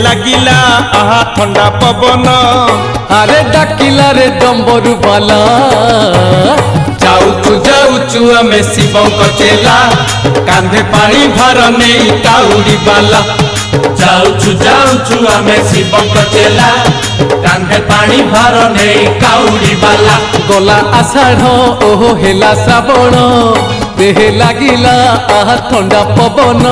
लागिला आहा ठंडा पवन अरे डाकिला रे डंबरू बाला जाऊचु आमे शिव चेला कांधे पानी भार नहीं काउड़ी बाला जाऊचु आमे शिव चेला कांधे पानी भार नहीं काउड़ी बाला गला आषाढ़ ओहो हेला श्रावण देहे लागिला आहा ठंडा पवन।